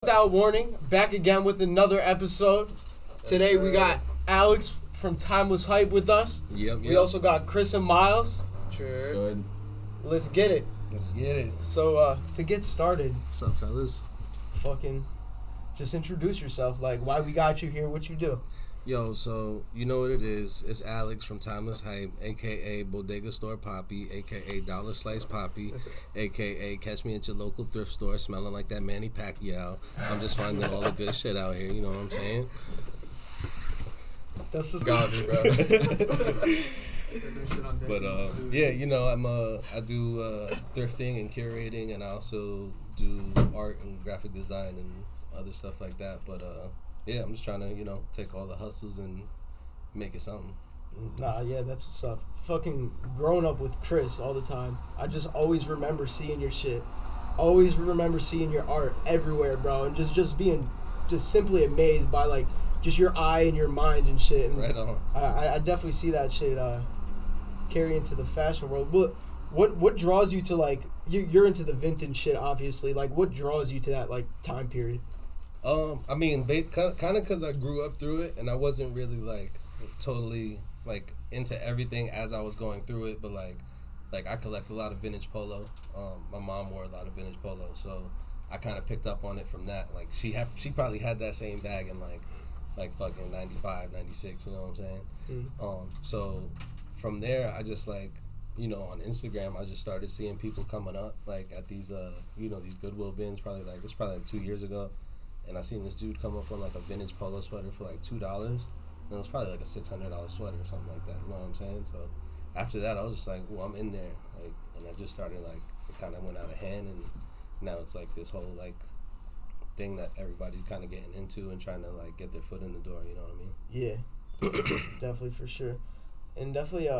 Without warning, back again with another episode. Today we got Alex from Timeless Hype with us. Yep. We also got Chris and Miles. Sure. Good. Let's get it. So to get started, What's up, fellas? fucking just introduce yourself. Like why we got you here, what you do. Yo, so you know what it is. It's Alex from Timeless Hype, a.k.a. Bodega Store Poppy, a.k.a. Dollar Slice Poppy, a.k.a. Catch me at your local thrift store smelling like that Manny Pacquiao. I'm just finding all the good shit out here, you know what I'm saying? That's just Got me, bro. But yeah, you know, I do thrifting and curating, and I also do art and graphic design and other stuff like that. But yeah, I'm just trying to, you know, take all the hustles and make it something. Nah, yeah, that's what's up. Fucking growing up with Chris all the time. I just always remember seeing your shit. Always remember seeing your art everywhere, bro, and just being just simply amazed by like just your eye and your mind and shit. And Right on. I definitely see that shit carry into the fashion world. What draws you to like you're into the vintage shit, obviously. Like what draws you to that like time period? I mean, kind of because I grew up through it, and I wasn't really like totally like into everything as I was going through it. But like I collect a lot of vintage polo. My mom wore a lot of vintage polo, so I kind of picked up on it from that. Like she probably had that same bag in like fucking 95, 96, you know what I'm saying? Mm. So from there, I just like, you know, on Instagram, I just started seeing people coming up like at these you know, these Goodwill bins. It's probably like 2 years ago. And I seen this dude come up on like a vintage polo sweater for like $2, and it was probably like a $600 sweater or something like that. You know what I'm saying? So after that, I was just like, "Well, I'm in there," like, and I just started like it kind of went out of hand, and now it's like this whole like thing that everybody's kind of getting into and trying to like get their foot in the door. You know what I mean? Yeah, definitely for sure, and definitely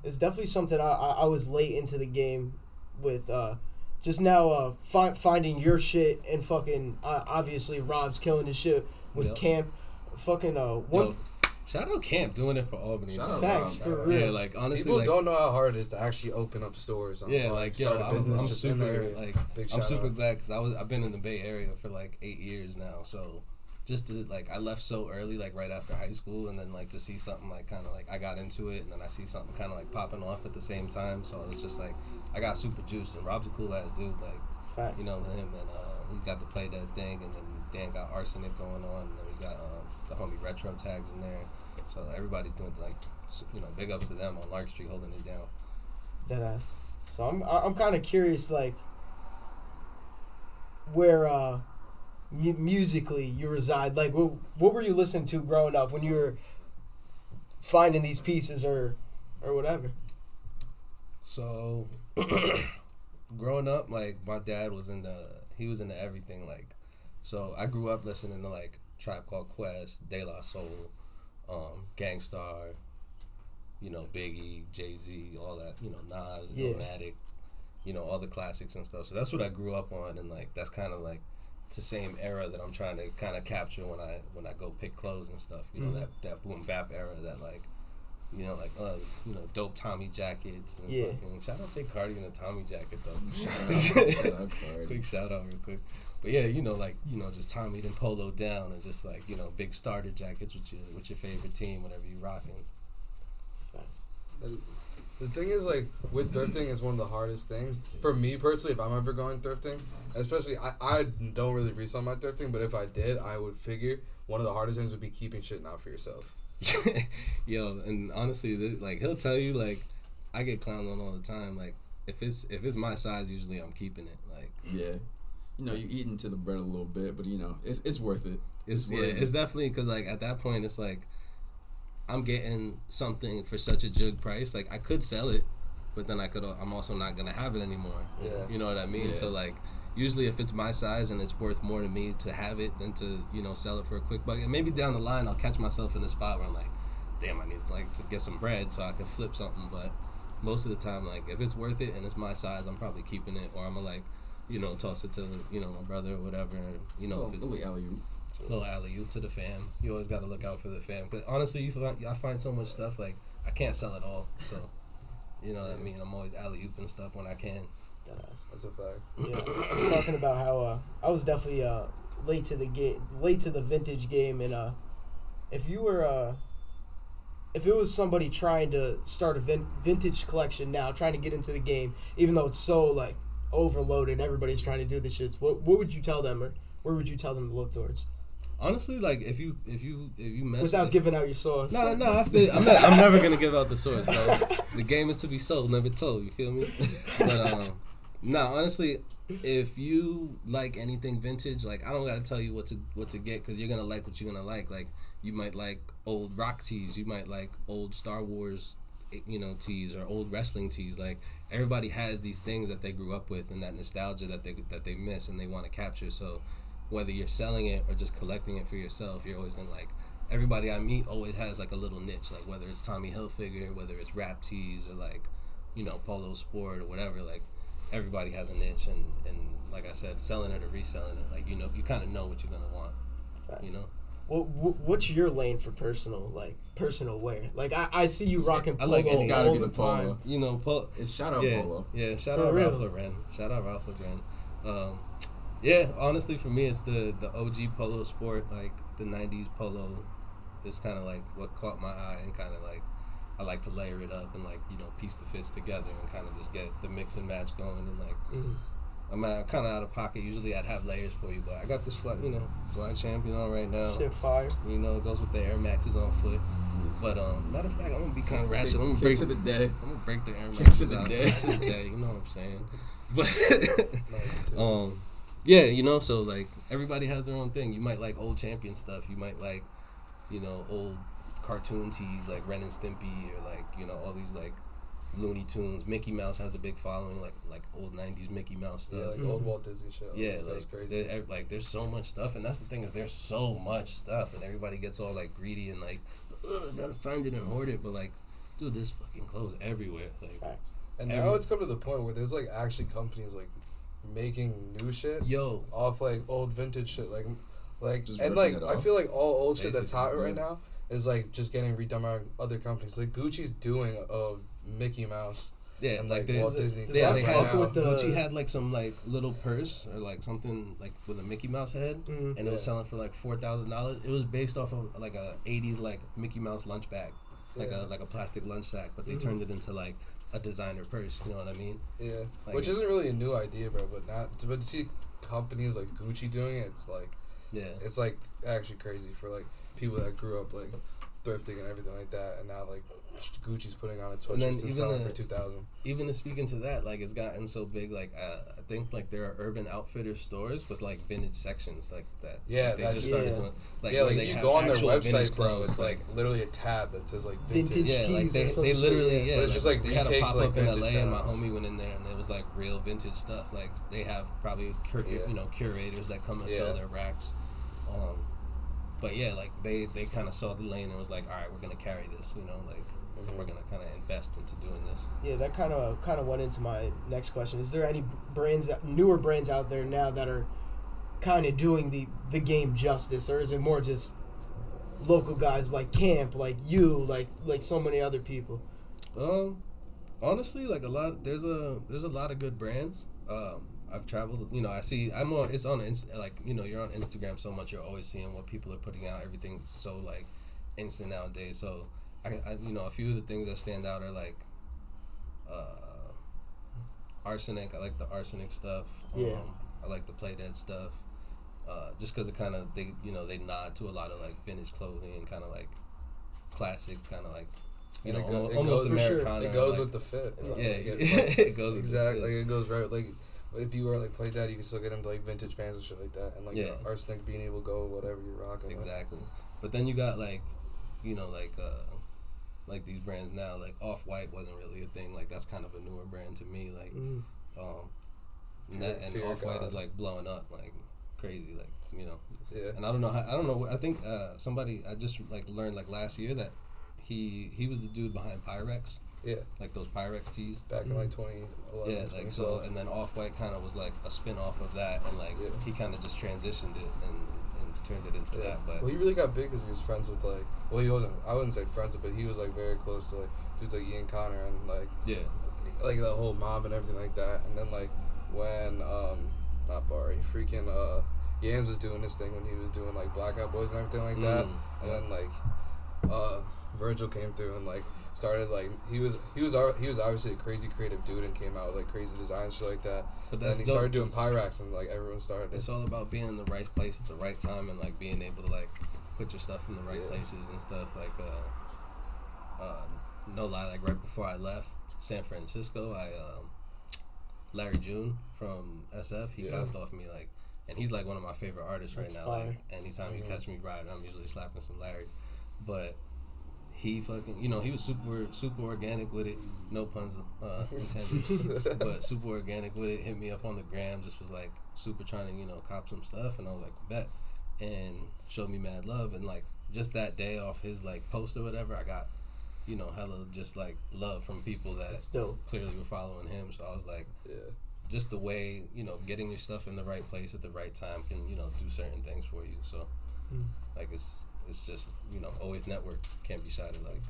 it's definitely something I was late into the game with. Just now finding your shit and fucking obviously Rob's killing his shit with Camp. Fucking one. Yo, shout out Camp doing it for Albany. Shout out Facts Rob, for man. real. Yeah, like honestly, People like, don't know how hard it is to actually open up stores. Like yo, I'm super like Big I'm shout super out. glad because I've been in the Bay Area for like 8 years now. So just to like I left so early, like right after high school, and then like to see something like kind of like I got into it, and then I see something kind of like popping off at the same time. So it's just like I got super juiced, and Rob's a cool ass dude. Like Facts. you know him, and he's got to play that thing, and then Dan got Arsenic going on, and then we got the homie Retro Tags in there. So everybody's doing like, you know, big ups to them on Lark Street holding it down. Deadass. So I'm kind of curious, like, where musically you reside. Like, what were you listening to growing up when you were finding these pieces or whatever? So, growing up, like my dad was into everything. Like, so I grew up listening to like Tribe Called Quest, De La Soul, Gangstar, you know, Biggie, Jay-Z, all that, you know, Nas, Illmatic, you know, all the classics and stuff. So that's what I grew up on, and like that's kind of like it's the same era that I'm trying to kind of capture when I go pick clothes and stuff. You know, that boom bap era, that like, you know, like you know, dope Tommy jackets and fucking shout out Jay Cardi in a Tommy jacket though. Shout out Cardi. Quick shout out real quick. But yeah, you know, like, you know, just Tommy then polo down and just like, you know, big starter jackets with your favorite team whenever you rocking. The thing is, like, with thrifting is one of the hardest things. For me personally, if I'm ever going thrifting, especially, I don't really resell my thrifting, but if I did, I would figure one of the hardest things would be keeping shit out for yourself. Yo, and honestly, like, he'll tell you, like, I get clowned on all the time. Like, if it's my size, usually I'm keeping it. Like, yeah. You know, you eat into the bread a little bit, but, you know, it's worth it. It's definitely, because, like, at that point, it's like, I'm getting something for such a jug price. Like, I could sell it, but then I'm also not going to have it anymore. Yeah. You know what I mean? Yeah. So, like, usually if it's my size and it's worth more to me to have it than to, you know, sell it for a quick buck. And maybe down the line, I'll catch myself in a spot where I'm like, damn, I need to get some bread so I can flip something. But most of the time, like, if it's worth it and it's my size, I'm probably keeping it. Or I'm going to, like, you know, toss it to, you know, my brother or whatever. You know, if it's little alley-oop to the fam. You always got to look out for the fam. But honestly, I find so much stuff, like, I can't sell it all. So, you know what I mean? I'm always alley-ooping stuff when I can. Deadass. That's a fact. Yeah, I was talking about how I was definitely late to the vintage game, and if you were if it was somebody trying to start a vintage collection now, trying to get into the game, even though it's so like overloaded, everybody's trying to do the shits. What would you tell them, or where would you tell them to look towards? Honestly, like if you mess Without with, giving out your source. No, I'm never gonna give out the source, bro. The game is to be sold, never told. You feel me? But honestly, if you like anything vintage, like I don't gotta tell you what to get, because you're gonna like what you're gonna like. Like you might like old rock tees, you might like old Star Wars, tees, or old wrestling tees. Like everybody has these things that they grew up with, and that nostalgia that they miss and they want to capture. So whether you're selling it or just collecting it for yourself, you're always gonna like. Everybody I meet always has like a little niche, like whether it's Tommy Hilfiger, whether it's rap tees, or like, Polo Sport or whatever. Like everybody has a niche, and like I said, selling it or reselling it, like you kind of know what you're gonna want. Facts. What's your lane for personal wear? Like I see you rocking polo it's gotta all be the the polo. time. It's shout out yeah, polo. Yeah, shout For out real. Ralph Lauren. Shout out Ralph Lauren. Yeah, honestly, for me, it's the OG Polo Sport, like the '90s Polo, is kind of like what caught my eye, and kind of like I like to layer it up and like piece the fits together and kind of just get the mix and match going, and like I'm kind of out of pocket. Usually I'd have layers for you, but I got this fly champion on right now. Shit fire. It goes with the Air Maxes on foot. But matter of fact, I'm gonna be kind of ratchet. I'm gonna break to the day. I'm gonna break the Air Kicks Maxes of the out. day. Kicks of the day. You know what I'm saying? But yeah, so like everybody has their own thing. You might like old champion stuff. You might like, old cartoon tees like Ren and Stimpy, or like, all these like Looney Tunes. Mickey Mouse has a big following, like old '90s Mickey Mouse stuff. Yeah, like old Walt Disney shit. Yeah, That's crazy. there's so much stuff, and that's the thing, is there's so much stuff, and everybody gets all like greedy and like, gotta find it and hoard it. But like, dude, there's fucking clothes everywhere. Like, Facts. And now it's come to the point where there's like actually companies like making new shit off like old vintage shit, like Just and ripping like it I off. feel like all old shit that's Basically, hot yeah. right now is like just getting redone by other companies. Like Gucci's doing a Mickey Mouse. yeah, And, like like, Walt there's Disney does yeah, that they fuck had with the- Gucci had like some like little purse or like something like with a Mickey Mouse head, Mhm. and it was Yeah. selling for like $4,000. It was based off of like a '80s like Mickey Mouse lunch bag, like Yeah. a plastic lunch sack, but they Mhm. turned it into like a designer purse. You know what I mean? Yeah, Like, which it's- isn't really a new idea, bro. But to see companies like Gucci doing it, Yeah. it's like actually crazy for like people that grew up like thrifting and everything like that, and now like Gucci's putting on its And then sweatshirts and even selling the- for 2,000. Even to speak into that, like it's gotten so big. Like I think like there are Urban Outfitters stores with like vintage sections like that. Yeah, like, they that- just started yeah. doing. Like where like they you have go on their actual vintage website, bro. clothes, It's like literally a tab that says like Vintage vintage. yeah, like tees or some they shit, literally yeah. yeah. But it's just, like, they had a retakes, pop like, up in vintage LA, and my styles. homie went in there, and it was like real vintage stuff. Like they have probably Yeah. curators that come and Yeah. fill their racks. But yeah, like they kind of saw the lane and was like, all right, we're gonna carry this. Like we're gonna kind of invest into doing this. Yeah, that kind of went into my next question. Is there any newer brands out there now that are kind of doing the game justice, or is it more just local guys like Camp, like you, like so many other people? Honestly, like there's a lot of good brands. I've traveled, it's on you're on Instagram so much, you're always seeing what people are putting out. Everything's so like instant nowadays. So I a few of the things that stand out are like Arsenic. I like the Arsenic stuff. Yeah. I like the Play Dead stuff. Just because it kind of they nod to a lot of like vintage clothing and kind of like classic, kind of like And it almost goes for sure. Americana. It goes like, with the fit. yeah, Like, it goes with the exactly. fit. Like it goes right. Like if you wear like Play Dead, you can still get into like vintage pants and shit like that, and like Yeah. the Arsenic beanie will go with whatever you're rocking. with. Exactly. But then you got like these brands now, like Off-White wasn't really a thing. Like that's kind of a newer brand to me. Like and Fear Off-White God. is like blowing up like crazy. Like Yeah. and I don't know. I think somebody I just like learned like last year that he was the dude behind Pyrex. Yeah. Like those Pyrex tees. Back in like 2011. Yeah, like so, and then Off-White kind of was like a spin off of that, and like Yeah. he kind of just transitioned it and turned it into Yeah. that. But Well, he really got big because he was friends with he wasn't. I wouldn't say friends, but he was like very close to like dudes like Ian Connor and like yeah, like the whole mob and everything like that. And then like when not Barry, freaking Yams was doing this thing when he was doing like Blackout Boys and everything like that. And then like Virgil came through and like started like he was obviously a crazy creative dude and came out with like crazy designs, shit like that. But then he started doing Pyrax and like everyone started. It's all about being in the right place at the right time and like being able to like put your stuff in the right places and stuff. Like no lie, like right before I left San Francisco, Larry June from SF, he copped off me like, and he's like one of my favorite artists right now. Fire. Like anytime you catch me riding, I'm usually slapping some Larry, but he fucking, you know, he was super organic with it. No puns intended, but super organic with it. Hit me up on the gram, just was like super trying to, you know, cop some stuff, and I was like, bet, and showed me mad love, and like just that day off his like post or whatever, I got, you know, hella just like love from people that clearly were following him. So I was like, just the way, you know, getting your stuff in the right place at the right time can, you know, do certain things for you. So like it's just, you know, always network, can't be shy to like.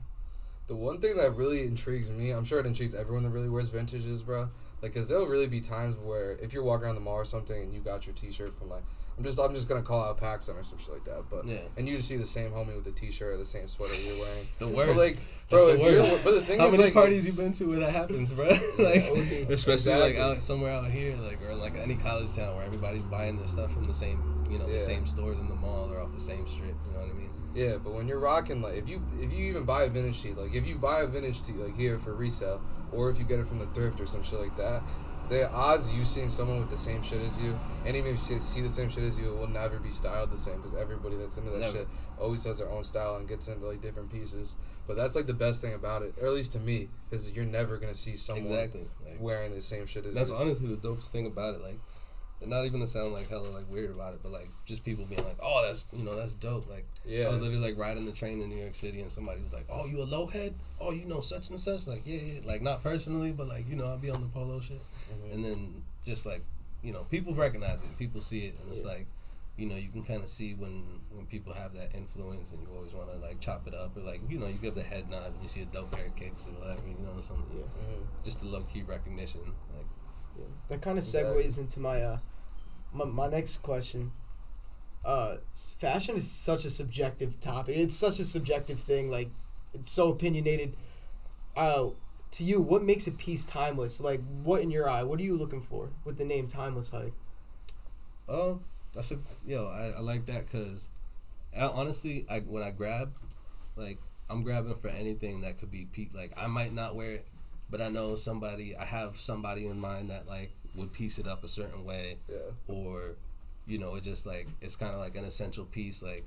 The one thing that really intrigues me, I'm sure it intrigues everyone that really wears vintages, bro. Like, cause there'll really be times where if you're walking around the mall or something and you got your T-shirt from like, I'm just gonna call out PacSun or some shit like that, but and you just see the same homie with the T-shirt or the same sweater you're wearing. The worst. But like, bro, that's the worst. But the thing how is, many like, parties you been to where that happens, bro? Like, especially like Exactly. somewhere out here, like, or like any college town where everybody's buying their stuff from the same, you know, the same stores in the mall or off the same strip. You know what I mean? Yeah, but when you're rocking, like, if you even buy a vintage tee, like, if you buy a vintage tee, like, here for resale, or if you get it from the thrift or some shit like that, the odds of you seeing someone with the same shit as you, and even if you see the same shit as you, it will never be styled the same, because everybody that's into that shit always has their own style and gets into, like, different pieces. But that's, like, the best thing about it, or at least to me, is you're never going to see someone like, wearing the same shit as that's you. That's honestly the dopest thing about it, like, and not even to sound like hella like weird about it, but like just people being like, oh, that's, you know, that's dope. Like, I was literally like riding the train in New York City, and somebody was like, oh, you a low head? Oh, you know such and such? Like, yeah, like not personally, but like, you know, I'll be on the polo shit, and then just like, you know, people recognize it, people see it, and it's like, you know, you can kind of see when people have that influence, and you always want to like chop it up, or like, you know, you give the head nod when you see a dope pair of kicks or whatever, you know, some just the low key recognition, like. Yeah. That kind of segues into my my next question. Fashion is such a subjective topic. It's such a subjective thing. Like, it's so opinionated. To you, what makes a piece timeless? Like, what in your eye? What are you looking for with the name Timeless Hype? I like that because honestly, when I grab, like, I'm grabbing for anything that could be like, I might not wear it, but I know I have somebody in mind that like would piece it up a certain way, or, you know, it just like, it's kind of like an essential piece. Like,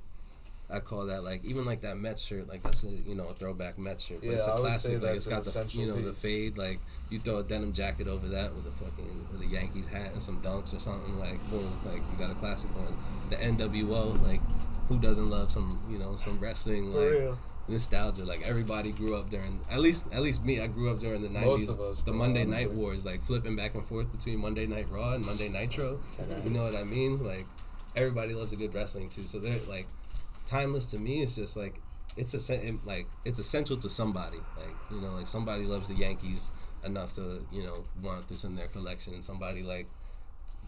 I call that like, even like that Mets shirt, like that's a, you know, a throwback Mets shirt, but it's a classic. Like, it's got the, you know, the fade, like you throw a denim jacket over that with a Yankees hat and some dunks or something, like boom, like you got a classic one. The NWO, like who doesn't love some, you know, some wrestling, like. For real. Nostalgia, like everybody grew up during, at least me, I grew up during the 90s. Most of us, the Monday Night Wars, like flipping back and forth between Monday Night Raw and Monday Nitro. You know what I mean? Like, everybody loves a good wrestling too. So they're like, timeless to me. It's just like, it's essential to somebody. Like, you know, like somebody loves the Yankees enough to, you know, want this in their collection. Somebody like,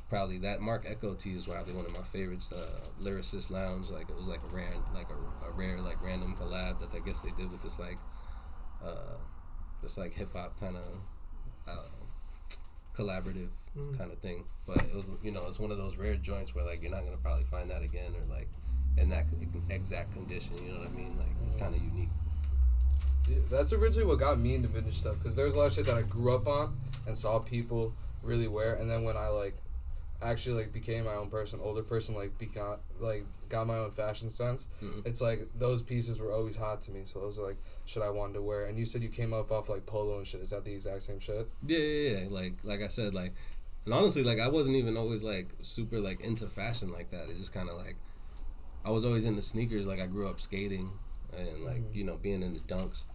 probably that Mark Echo tee is probably one of my favorites. Lyricist Lounge, like it was like a rare like random collab that I guess they did with this hip hop kind of collaborative kind of thing. But it was, you know, it's one of those rare joints where like you're not gonna probably find that again, or like in that exact condition. You know what I mean? Like, it's kind of unique. Yeah, that's originally what got me into vintage stuff, because there's a lot of shit that I grew up on and saw people really wear, and then when I like actually like became my own person, older person, like got my own fashion sense, it's like those pieces were always hot to me, so those are like shit I wanted to wear. And you said you came up off like polo and shit. Is that the exact same shit? Yeah. Like I said, like, and honestly, like I wasn't even always like super like into fashion like that. It just kind of like, I was always into sneakers. Like, I grew up skating and like, you know, being into dunks.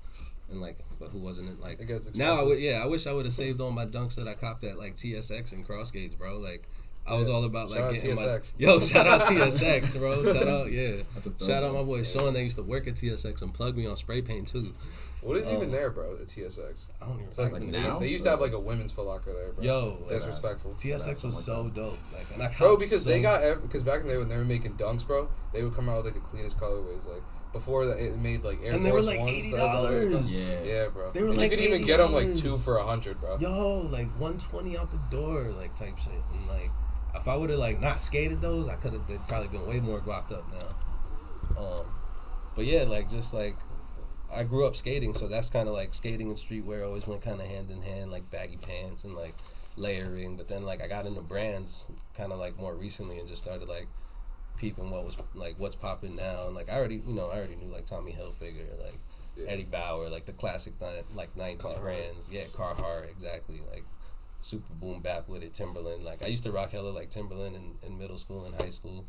And like, but who wasn't it? Like, now I wish I would have saved all my dunks that I copped at like TSX and Cross Gates, bro. Like, I was all about like getting shout out TSX, bro. Shout out, shout out my boy Sean. They used to work at TSX and plug me on spray paint too. What is even there, bro? The TSX. I don't even It's like remember. now? they used to have like a women's Foot Locker there, bro. Yo, Disrespectful. TSX was so dope. Like, and I Bro, copped because so they got because back in the day when they were making dunks, bro, they would come out with like the cleanest colorways. Like before that, it made like Air and they were Force like Ones. $80. Yeah, bro. They were and like you could even get them like $80. 2 for $100, bro. Yo, like 120 out the door, like type shit. And like, if I would have like not skated those, I could have probably been way more guapped up now. But yeah, like just like I grew up skating, so that's kind of like skating and streetwear always went kind of hand in hand, like baggy pants and like layering. But then like I got into brands kind of like more recently and just started like peeping what was like what's popping now. And like I already knew like Tommy Hilfiger, like Eddie Bauer, like the classic like 90s brands. Yeah, Carhartt, exactly. Like super boom bap with it. Timberland. Like I used to rock hella like Timberland in middle school and high school.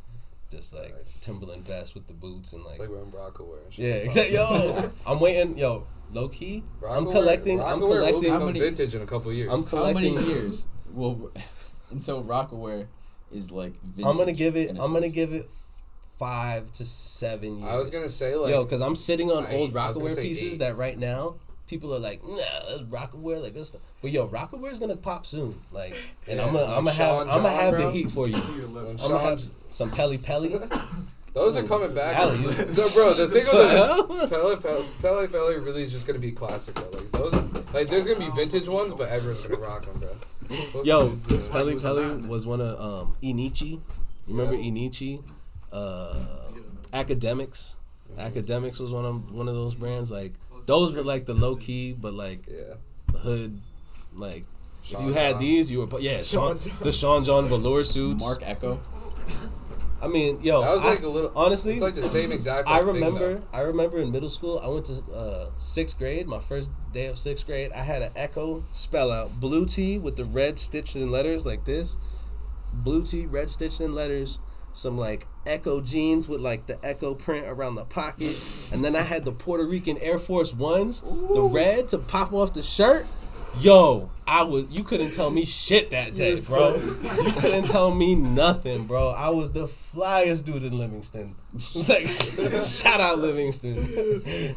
Just like Timberland vest with the boots and like. It's like wearing Rockaware and shit. Yeah, exactly. Yo, I'm waiting. Yo, low key. I'm collecting. Rockaware I'm will collecting. become vintage in a couple years. I'm How collecting. many years? Well, until Rockaware is like vintage. I'm gonna give it. in a I'm gonna sense. give it 5 to 7 years. I was gonna say like yo, because I'm sitting on old I was gonna Rockaware say pieces 8. that right now people are like, nah, that's Rockaware like this stuff. But yo, Rockaware is gonna pop soon. Like, and Yeah, I'm gonna like Sean I'm gonna John, have bro. the heat for you. when I'm gonna have Sean, some Pelly Pelly. those are coming back. Alley. No, bro, the thing with this Pele really is just gonna be classic, bro. Like those, like there's gonna be vintage ones, but everyone's gonna rock them, bro. Yo, Pelly Pelly was one of Inichi. You remember Inichi? Academics. Academics was one of those brands. Like those were like the low key, but like Yeah. the hood. Like Sean if you had John. these, you were the Sean John velour suits. Mark Echo. I mean, yo, That was like a little. honestly. it's like the same exact. I like, thing, remember. though. I remember in middle school. I went to 6th grade. My first day of 6th grade. I had an Echo spell out blue tee with the red stitched in letters like this. Blue tee, red stitched in letters. Some like Echo jeans with like the Echo print around the pocket, and then I had the Puerto Rican Air Force Ones, the red to pop off the shirt. Yo, you couldn't tell me shit that day, bro. You couldn't tell me nothing, bro. I was the flyest dude in Livingston. Like, shout out Livingston.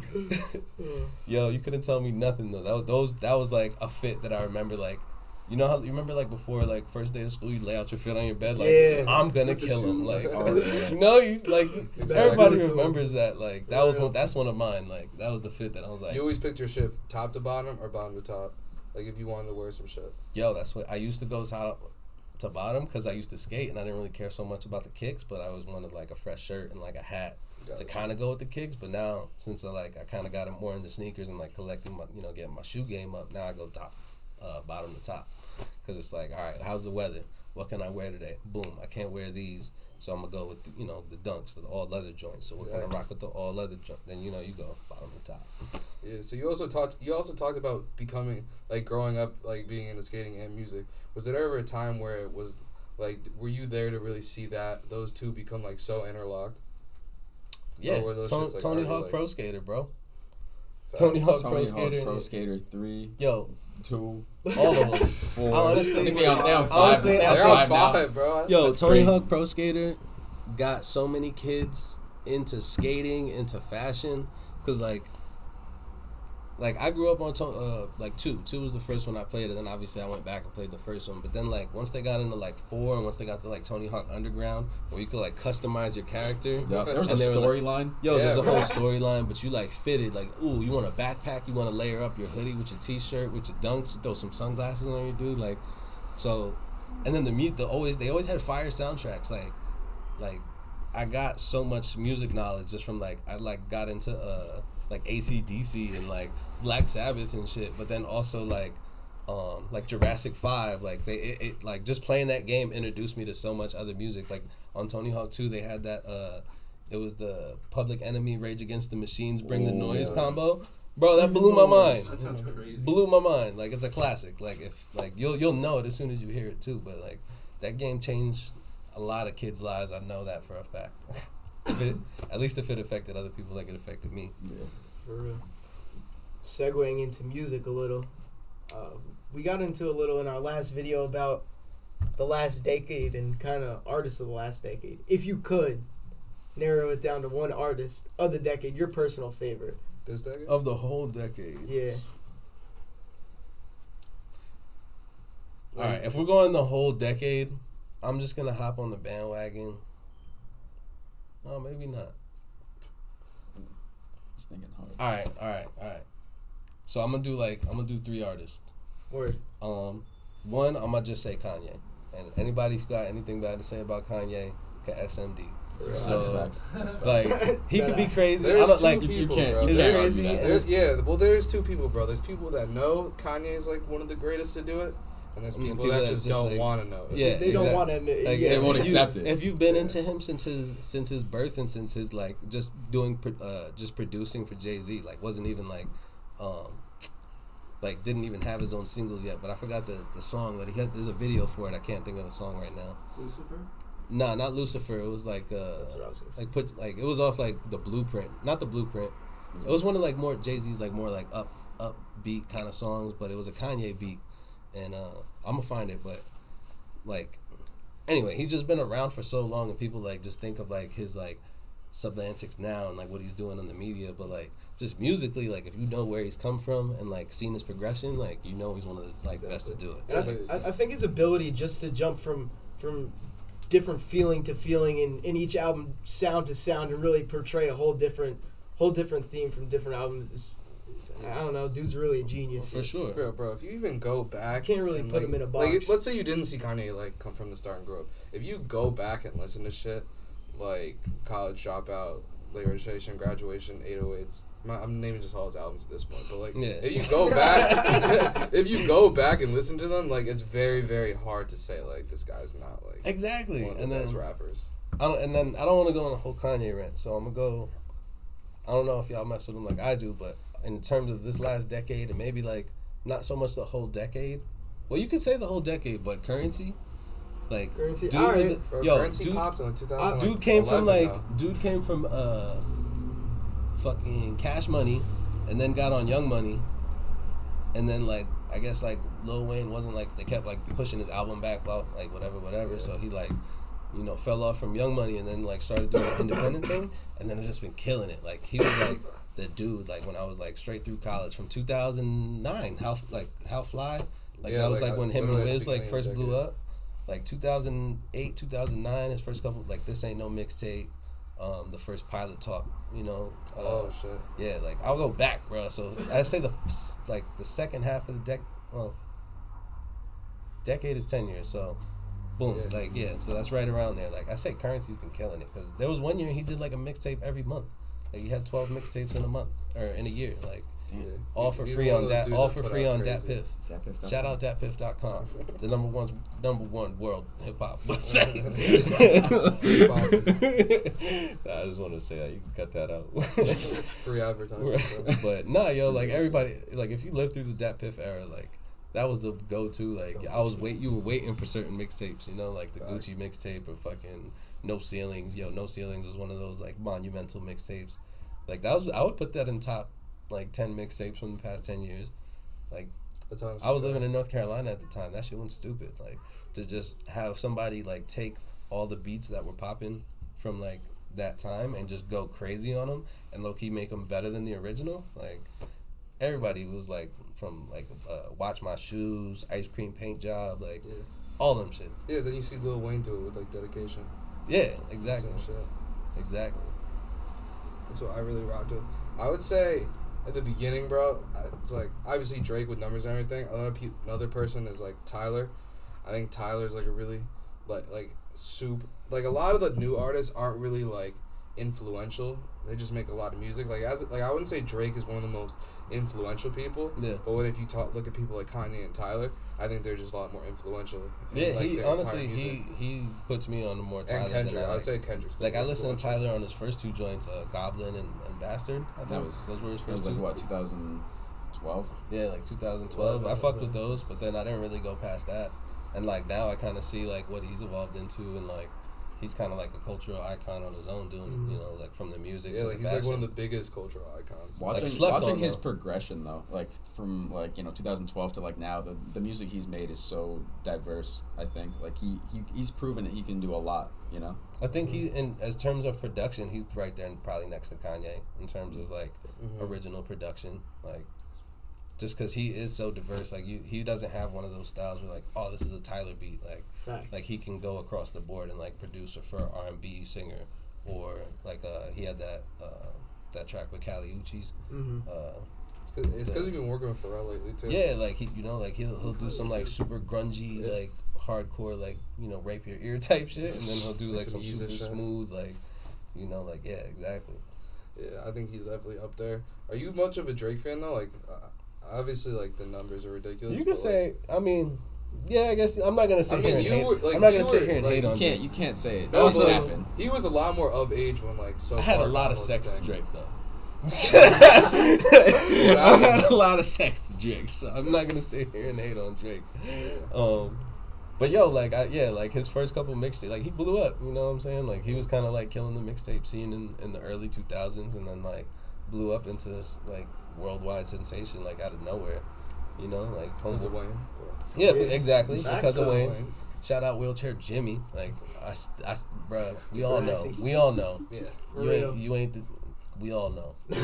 Yo, you couldn't tell me nothing though. That was like a fit that I remember. Like, you know how you remember like before like first day of school, you lay out your fit on your bed. Like, Yeah. I'm gonna kill him. Like, yeah. you know, you like Exactly. everybody Too. remembers that. Like, that's one of mine. Like, that was the fit that I was like, You always picked your shit top to bottom or bottom to top. Like if you wanted to wear some shit. yo, that's what I used to go top to bottom because I used to skate and I didn't really care so much about the kicks, but I always wanted like a fresh shirt and like a hat to kind of go with the kicks. But now since I kind of got more into sneakers and like collecting my, getting my shoe game up, now I go bottom to top because it's like, all right, how's the weather? What can I wear today? Boom, I can't wear these, so I'm gonna go with the dunks, the all leather joints. So what can I rock with the all leather joint? Then you go bottom to top. Yeah. So you also talked about becoming like growing up like being into skating and music. Was there ever a time where it was like were you there to really see that those two become like so interlocked? Yeah, were those Tony shits, like, Tony already, Hawk like- Pro Skater, bro. Facts. Tony Hawk Tony Pro Hawk Skater. Pro Skater 3, Yo, 2, all of them. 4. Honestly, I think they on 5. honestly, They on They're I on 5 now. 5, bro. Yo, That's Tony crazy. Hawk Pro Skater got so many kids into skating, into fashion, cause like I grew up on like 2. 2 was the first one I played, and then obviously I went back and played the first one. But then like once they got into like 4, and once they got to like Tony Hawk Underground, where you could like customize your character. Yeah, there was a And they were like, storyline. Yo, Yeah, there's a bro. whole storyline, but you like fitted like, ooh, you want a backpack, you want to layer up your hoodie with your t-shirt, with your dunks, you throw some sunglasses on your dude, like, so, and then they always had fire soundtracks, like I got so much music knowledge just from like I like got into like AC/DC and like Black Sabbath and shit, but then also like Jurassic 5, like it like just playing that game introduced me to so much other music. Like on Tony Hawk 2 they had that it was the Public Enemy Rage Against the Machines Bring the Noise combo. Bro, that blew my mind. That sounds crazy. Blew my mind. Like it's a classic. Like if like you'll know it as soon as you hear it too, but like that game changed a lot of kids' lives. I know that for a fact. At least if it affected other people like it affected me. Yeah. For real. Segueing into music a little, we got into a little in our last video about the last decade and kind of artists of the last decade. If you could narrow it down to one artist of the decade, your personal favorite, This decade? Of the whole decade. Yeah. All right, if we're going the whole decade, I'm just gonna hop on the bandwagon. Oh, maybe not. Just thinking hard. All right. So I'm gonna do 3 artists. Word. One, I'm gonna just say Kanye, and anybody who got anything bad to say about Kanye, can SMD. So, That's facts. That's facts. like, he could be crazy. There's I don't, two like, people, you can't- bro. you Is can't it argue crazy? that. There's two people, bro. There's people that know Kanye's like one of the greatest to do it, and there's people, people that that just just, don't like- want to know it. Yeah, They don't exactly. want to admit. Like, Yeah. They won't if accept you, it. If you've been Yeah. into him since his birth and since his like just just producing for Jay-Z, like wasn't even like didn't even have his own singles yet. But I forgot the song that he had. There's a video for it. I can't think of the song right now. Lucifer? Nah, not Lucifer. It was like That's what I was gonna say. it was off like the Blueprint, not the Blueprint. It was one of like more Jay-Z's like more like upbeat kind of songs, but it was a Kanye beat, and I'm gonna find it. But like anyway, he's just been around for so long, and people like just think of like his like subantics now and like what he's doing on the media, but like just musically, like if you know where he's come from and like seen his progression, like you know he's one of the like best to do it. And I think his ability just to jump from different feeling to feeling in each album, sound to sound, and really portray a whole different theme from different albums. Is, I don't know, dude's really a genius. For sure. Bro, if you even go back, You can't really and, put like, him in a Like, box. let's say you didn't see Kanye like come from the start and grow up. If you go back and listen to shit like College Dropout, Late Registration, Graduation, 808s. I'm naming just all his albums at this point, but like Yeah. if you go back, if you go back and listen to them, like it's very, very hard to say like this guy's not like Exactly. one of the And best then rappers. I don't want to go on a whole Kanye rant, so I'm gonna go. I don't know if y'all mess with him like I do, but in terms of this last decade and maybe like not so much the whole decade. Well, you could say the whole decade, but Currency, like Currency, dude alright. was Bro, yo Currency dude, popped in like 2000. dude came from fucking Cash Money, and then got on Young Money, and then like I guess like Lil Wayne wasn't like they kept like pushing his album back, well, like whatever, Yeah. so he like fell off from Young Money and then like started doing the independent thing, and then it's just been killing it. Like he was like the dude like when I was like straight through college from 2009, how Fly, like Yeah, that was like, like when him and literally at Wiz the like beginning of first the blew decade. up, like 2008, 2009, his first couple like This Ain't No Mixtape, the first Pilot Talk, Oh shit. yeah, like I'll go back, bro. So I say the second half of the decade is 10 years. So, boom, Yeah. So that's right around there. Like I say, Currency's been killing it because there was one year he did like a mixtape every month. Like he had 12 mixtapes in a month or in a year. Like Yeah. all for He's free one on of those Dat. dudes All that for put free out on crazy. DatPiff. DatPiff.com. Shout out DatPiff.com, the number one world hip hop. Free sponsor. I just wanted to say that you can cut that out. Free advertising. bro. But nah, yo, like everybody, like if you lived through the DatPiff era, like that was the go-to. Like you were waiting for certain mixtapes, like the Facts. Gucci mixtape or fucking No Ceilings. Yo, No Ceilings was one of those like monumental mixtapes. Like I would put that in top like 10 mixtapes from the past 10 years. Like That's how I was living in North Carolina at the time. That shit went stupid. Like to just have somebody like take all the beats that were popping from like that time and just go crazy on them and low key make them better than the original. Like everybody was like from like Watch My Shoes, Ice Cream Paint Job, like Yeah. all them shit. Yeah, then you see Lil Wayne do it with like dedication. Yeah, exactly, Same shit. exactly. That's what I really rocked with. I would say at the beginning, bro, it's like obviously Drake with numbers and everything. Another person is like Tyler. I think Tyler's like a really like like a lot of the new artists aren't really like influential. They just make a lot of music. Like I wouldn't say Drake is one of the most influential people. Yeah. But what if you look at people like Kanye and Tyler? I think they're just a lot more influential. in, Yeah, like, he their honestly entire music. he puts me on the more Tyler And Kendrick. than I I'd like. say Kendrick. Like I listened to Tyler on his first two joints, Goblin and Bastard. I think That was those were his that was first like two. what 2012. Yeah, like 2012. I fucked with those, but then I didn't really go past that. And like now I kind of see like what he's evolved into, and like he's kind of like a cultural icon on his own, doing you know, like from the music. Yeah, to like the he's like fashion. one of the biggest cultural icons. Like slept Watching on, his though. progression though, like from like 2012 to like now, the music he's made is so diverse. I think like he's proven that he can do a lot. You know. I think he, in as terms of production, he's right there, and probably next to Kanye in terms of like original production, like. Just because he is so diverse, like he doesn't have one of those styles where like, oh, this is a Tyler beat, Facts. like he can go across the board and like produce for an R&B singer, or like he had that track with Kali Uchis. It's because he's been working with Pharrell lately too. Yeah, like he, you know, like he'll do some like super grungy, like hardcore, like, you know, rape your ear type shit, and then he'll do like some Yeezus super shit. smooth, like, you know, like yeah, exactly. Yeah, I think he's definitely up there. Are you much of a Drake fan though? Like, obviously, like the numbers are ridiculous. You can but, say, I mean, yeah, I guess I'm not gonna sit I here mean, and you hate. were, like, I'm not you gonna sit were, here and like, hate on Drake. You can't say it. No, That doesn't but happen. he was a lot more of age when like so. I had a far lot gone of was sex the to thing. Drake though. I've had a lot of sex to Drake, so I'm not gonna sit here and hate on Drake. But yo, like like his first couple mixtapes, like he blew up. You know what I'm saying? Like he was kind of like killing the mixtape scene in the early 2000s, and then like blew up into this like worldwide sensation like out of nowhere. You know, like Because of Wayne. Yeah, exactly. Facts. Because of Because of Wayne. Shout out Wheelchair Jimmy. Like bruh, we all know. Classic. We all know. Yeah. For You real. ain't. You ain't. We all know. That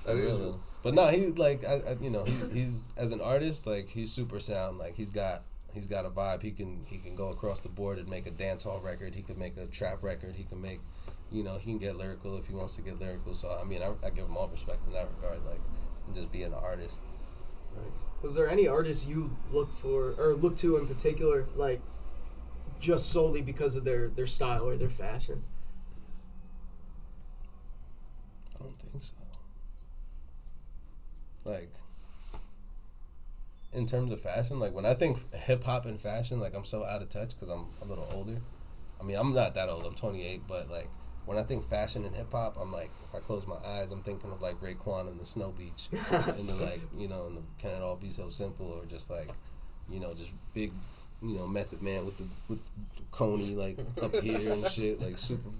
is Real though. But no, he like you know, he's as an artist, like he's super sound. Like he's got a vibe. He can go across the board and make a dance hall record. He can make a trap record. He can make, you know, he can get lyrical if he wants to get lyrical. So I mean, I give him all respect in that regard. Like, and just being an artist. Was there any artists you look for or look to in particular, like just solely because of their style or their fashion? I don't think so. Like, in terms of fashion, like when I think hip hop and fashion, like I'm so out of touch because I'm a little older. I mean, I'm not that old. I'm 28, but like when I think fashion and hip hop, I'm like, if I close my eyes, I'm thinking of like Raekwon and the Snow Beach, and then like, you know, and the Can It All Be So Simple, or just like, you know, just big, you know, Method Man with Coney like up here and shit, like super,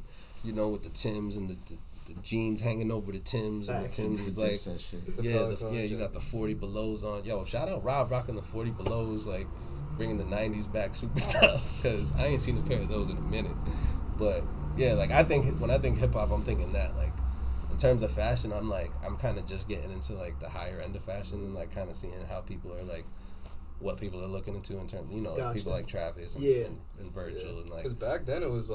you know, with the Timbs and the jeans hanging over the Timbs, and the Facts. Timbs is The like, Dipset shit. you got the 40 belows on. Yo, shout out Rob rocking the 40 belows, like bringing the 90s back super tough, because I ain't seen a pair of those in a minute. But yeah, like I think when I think hip hop, I'm thinking that. Like in terms of fashion, I'm kind of just getting into like the higher end of fashion, and like kind of seeing how people are like, what people are looking into in terms, you know, like Gotcha. people like Travis and, Yeah. and Virgil, and like, Because back then it was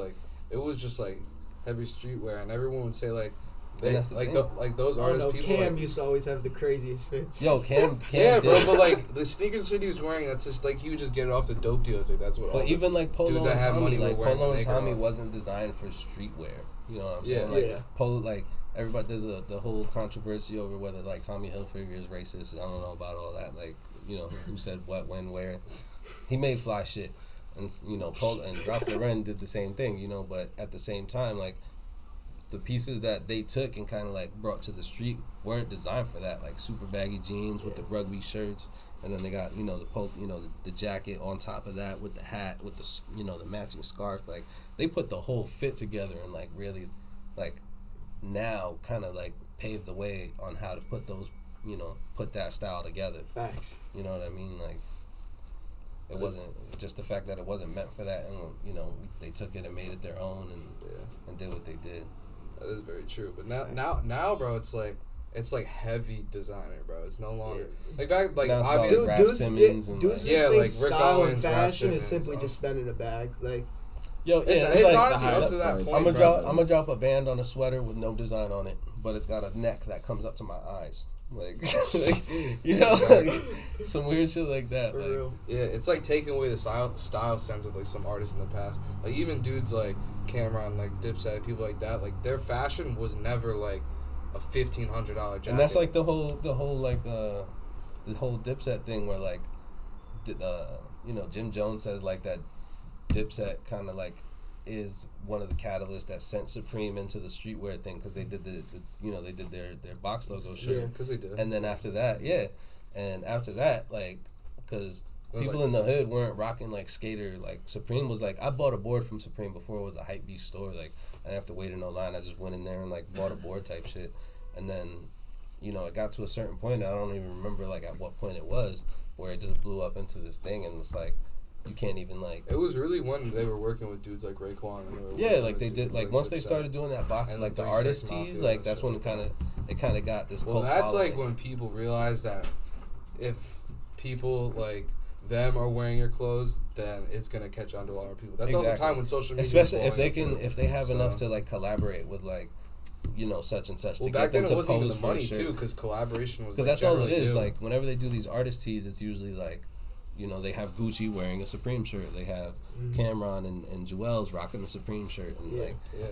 just like heavy streetwear, and everyone would say like, And that's the like thing. like those I don't artists, know, people Cam like, used to always have the craziest fits. yo, Cam yeah, did. bro, but like the sneakers that he was wearing, that's just like he would just get it off the dope dealers. Like that's what. all But the even like Polo dudes and that had Tommy, money were like wearing Polo when and they grew Tommy up. wasn't designed for streetwear. You know what I'm Yeah. saying? Like Yeah. Polo, like everybody, there's the whole controversy over whether like Tommy Hilfiger is racist. I don't know about all that. Like, you know, who said what, when, where. He made fly shit, and you know, Polo and Ralph Lauren did the same thing. You know, but at the same time, like the pieces that they took and kind of like brought to the street weren't designed for that. Like super baggy jeans with the rugby shirts, and then they got, you know, the jacket on top of that with the hat with the, you know, the matching scarf. Like they put the whole fit together and like really like now kind of like paved the way on how to put those, you know, put that style together. Facts. You know what I mean? Like it wasn't just the fact that it wasn't meant for that, and you know, they took it and made it their own and did what they did. That is very true. But now, bro, it's like heavy designer, bro. It's no longer like back, like Now it's about, like, obviously. Raf Simmons and, dudes like- Yeah, just think like Rick style Owens, and Raf fashion is Simmons, simply just spending a bag. Like, Yo, yeah, It's like, honestly the up to that highlight point. price. bro. I'm gonna drop a band on a sweater with no design on it, but it's got a neck that comes up to my eyes, like, you know, like, some weird shit like that. for Like, real. Yeah, it's like taking away the style sense of like some artists in the past. Like even dudes like Cameron, like Dipset, people like that. Like their fashion was never like a $1,500 jacket. and that's like the whole like the whole Dipset thing where like, you know, Jim Jones says like that Dipset kind of like is one of the catalysts that sent Supreme into the streetwear thing, because they did the you know, they did their box logo shirt. because they did. And then after that, like, because people like, in the hood weren't rocking like skater. Like Supreme was like, I bought a board from Supreme before it was a hype beast store. Like I didn't have to wait in no line. I just went in there and like bought a board type shit. And then, you know, it got to a certain point. And I don't even remember like at what point it was where it just blew up into this thing. And it's like, you can't even like. It was really when they were working with dudes like Raekwon. And they were Yeah, working like with they did. dudes Like once they Dipset. started doing that box, And like the 3 artist 6 tees, Mafia like and that's shit. when it kind of got this. Well, cult that's following. like when people realize that if people like them are wearing your clothes, then it's gonna catch on to other people. That's all the Exactly. time when social media. Especially is if they blowing can, up, too. if they have enough So- to like collaborate with like, you know, such and such Well, to back get them then to it wasn't even pose the for a money shirt. too, because collaboration was. Because Like, that's all it generally is. new. Like whenever they do these artist tees, it's usually like, you know, they have Gucci wearing a Supreme shirt. They have Cameron and Joel's rocking the Supreme shirt, and Yeah. like, Yeah.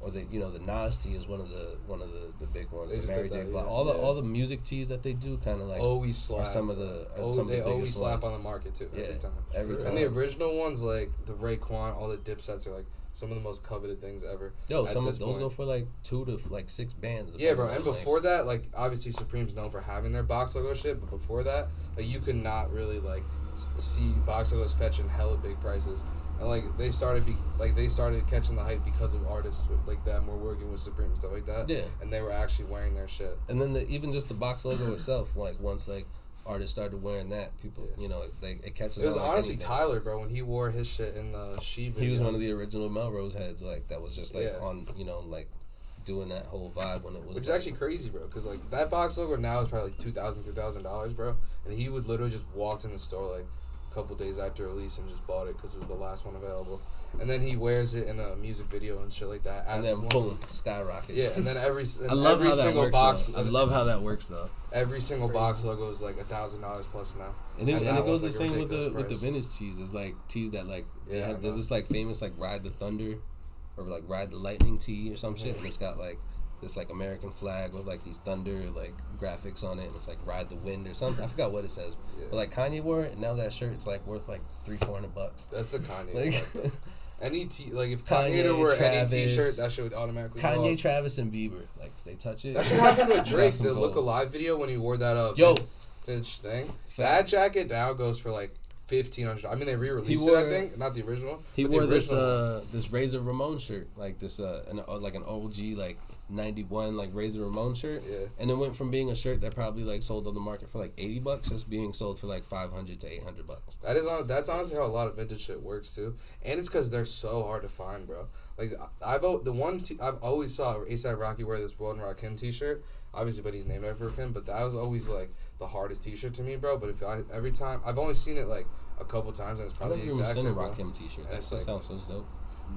or the the Nas tee is one of the big ones. They The just Mary did J. that, Blige, yeah. all the music tees that they do, kind of like Always slap. are some of the They always biggest slap ones. on the market too. Every Yeah, time. every And time. the original ones, like the Raekwon, all the Dipsets are like some of the most coveted things ever. Yo, at some of this those point. go for like 2 to like 6 bands. Yeah, bro. depending And on, before that, like obviously Supreme's known for having their box logo shit, but before that, like you could not really like see box logos fetching hella big prices. And like they started catching the hype because of artists with, like them were working with Supreme and stuff like that. Yeah. And they were actually wearing their shit. And then even just the box logo itself, like once like artists started wearing that, people, Yeah. you know, it catches. It was on like honestly anything. Tyler, bro, when he wore his shit in the She video. He was one of the original Melrose heads, like that was just like Yeah. on, you know, like doing that whole vibe when it was. Which is like, actually crazy, bro, because like that box logo now is probably like $2,000, bro. And he would literally just walk in the store like a couple days after release and just bought it because it was the last one available. And then he wears it in a music video and shit like that. and then boom, skyrocket. Yeah, and then every I love every how that single works. box. Though. I love how that works though. Every single box logo is like $1,000 plus now. And it that goes the one's, like, a same with the ridiculous price. vintage tees. It's like tees that like they Yeah, I have. There's know. this like famous like Ride the Thunder, or like Ride the Lightning tee or some shit, and it's got like this like American flag with like these thunder like graphics on it, and it's like Ride the Wind or something. I forgot what it says. Yeah. But like Kanye wore it, and now that shirt's like worth like $300-400. That's the Kanye. Like part. Any like if Kanye, Kanye wore any Travis, T-shirt, that shit would automatically go Kanye, up. Travis, and Bieber, like they touch it. That shit happened with Got Drake, some the Look gold. Alive video when he wore that Yo. vintage thing. That Facts. jacket now goes for like $1,500. I mean, they re-released He it, I wore- think, not the original. He but the wore this original one. this Razor Ramon shirt, like this like an OG like 91 like Razor Ramon shirt, Yeah. and it went from being a shirt that probably like sold on the market for like $80 just being sold for like $500 to $800. That's honestly how a lot of vintage shit works too, and it's because they're so hard to find, bro. Like I've always saw ASAP Rocky wear this World and Rakim T-shirt, obviously, but he's named after him. But that was always like the hardest T-shirt to me, bro. But every time I've only seen it like a couple times, and it's I probably never the even exact seen a same, bro. Rakim t-shirt. And That it's just like- sounds so dope.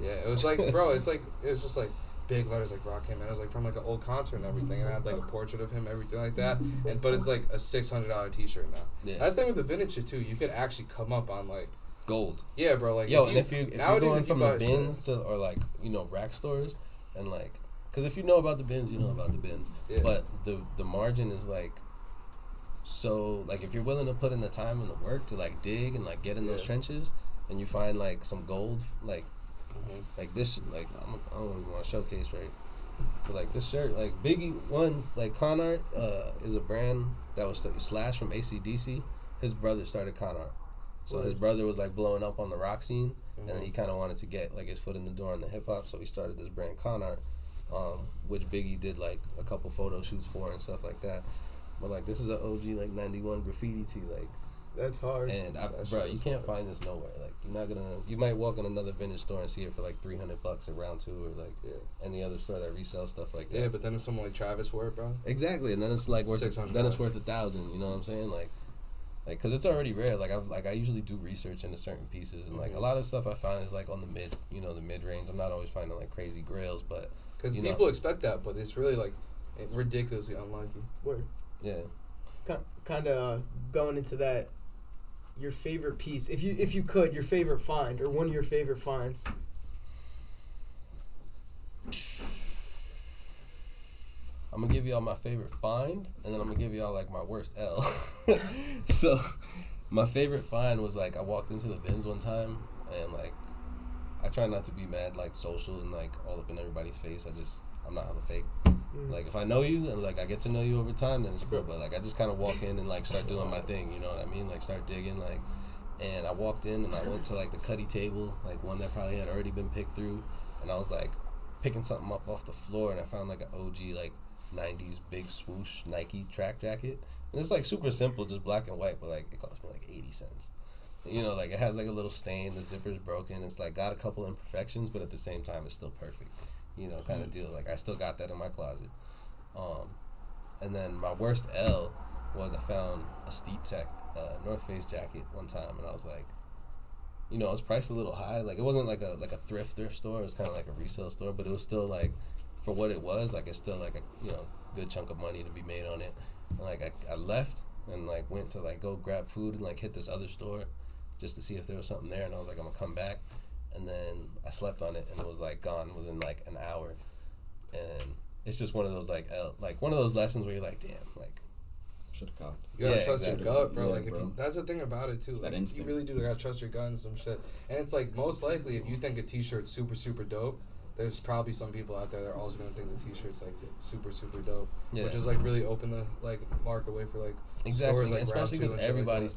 Yeah, it was like, bro, it was just like big letters like Rakim, and it was like from like an old concert and everything, and it had like a portrait of him, everything like that. But it's like a $600 T-shirt now. Yeah. That's the thing with the vintage shit too. You can actually come up on like, Gold. yeah, bro, like Yo, and if you're nowadays going if you from the buy shit- bins to or like you know rack stores and like, because if you know about the bins, you know about the bins. Yeah. But the margin is like. So like if you're willing to put in the time and the work to like dig and like get in those Yeah. trenches, and you find like some gold like Mhm. like this like I don't even want to showcase right, but like this shirt like Biggie one like Con Art is a brand that was Slash from AC/DC. His brother started Con Art, so his brother was like blowing up on the rock scene, and then he kind of wanted to get like his foot in the door in the hip hop, so he started this brand Con Art, which Biggie did like a couple photo shoots for and stuff like that. But like this is an OG like 91 graffiti tee like. That's hard. And That bro, shit you is can't hard. find this nowhere. Like you're not gonna. You might walk in another vintage store and see it for like $300 at round two, or like Yeah. any other store that resells stuff like that. Yeah, but then if someone like Travis wore it, bro. Exactly, and then it's like worth. $600. Then it's worth $1,000. You know what I'm saying? Like, cause it's already rare. Like I usually do research into certain pieces, and like a lot of stuff I find is like on the mid range. I'm not always finding like crazy grails, but Because you people know. expect that, but it's really like ridiculously unlikely. Word. Yeah. Kind of going into that. Your favorite piece, if you could, your favorite find or one of your favorite finds. I'm gonna give y'all my favorite find, and then I'm gonna give y'all like my worst L. So, my favorite find was like I walked into the bins one time, and like I try not to be mad like social and like all up in everybody's face. I'm not hella fake. Like, if I know you and, like, I get to know you over time, then it's cool. But, like, I just kind of walk in and, like, start doing my thing, you know what I mean? Like, start digging, like, and I walked in and I went to, like, the cutty table, like, one that probably had already been picked through, and I was, like, picking something up off the floor, and I found, like, an OG, like, 90s big swoosh Nike track jacket. And it's, like, super simple, just black and white, but, like, it cost me, like, 80 cents. You know, like, it has, like, a little stain, the zipper's broken, it's, like, got a couple imperfections, but at the same time, it's still perfect. You know, kind of deal. Like, I still got that in my closet. And then my worst L was I found a Steep Tech North Face jacket one time, and I was like, you know, it was priced a little high. Like, it wasn't like a thrift store. It was kind of like a resale store, but it was still, like, for what it was, like, it's still, like, a, you know, good chunk of money to be made on it. And, like, I left and, like, went to, like, go grab food and, like, hit this other store just to see if there was something there, and I was like, I'm gonna come back. And then I slept on it, and it was, like, gone within, like, an hour. And it's just one of those, like, one of those lessons where you're like, damn, like, should have copped. You gotta Yeah, trust exactly. your gut, bro. Yeah, Like, if bro. you, that's the thing about it too. It's that Like, you instinct. really do gotta trust your gut and some shit. And it's like, most likely, if you think a t-shirt's super, super dope, there's probably some people out there that are also gonna think the t-shirt's like super, super dope. Yeah. Which is like really open the like market way for like exactly, stores like especially Route 2 because and shit like that. everybody's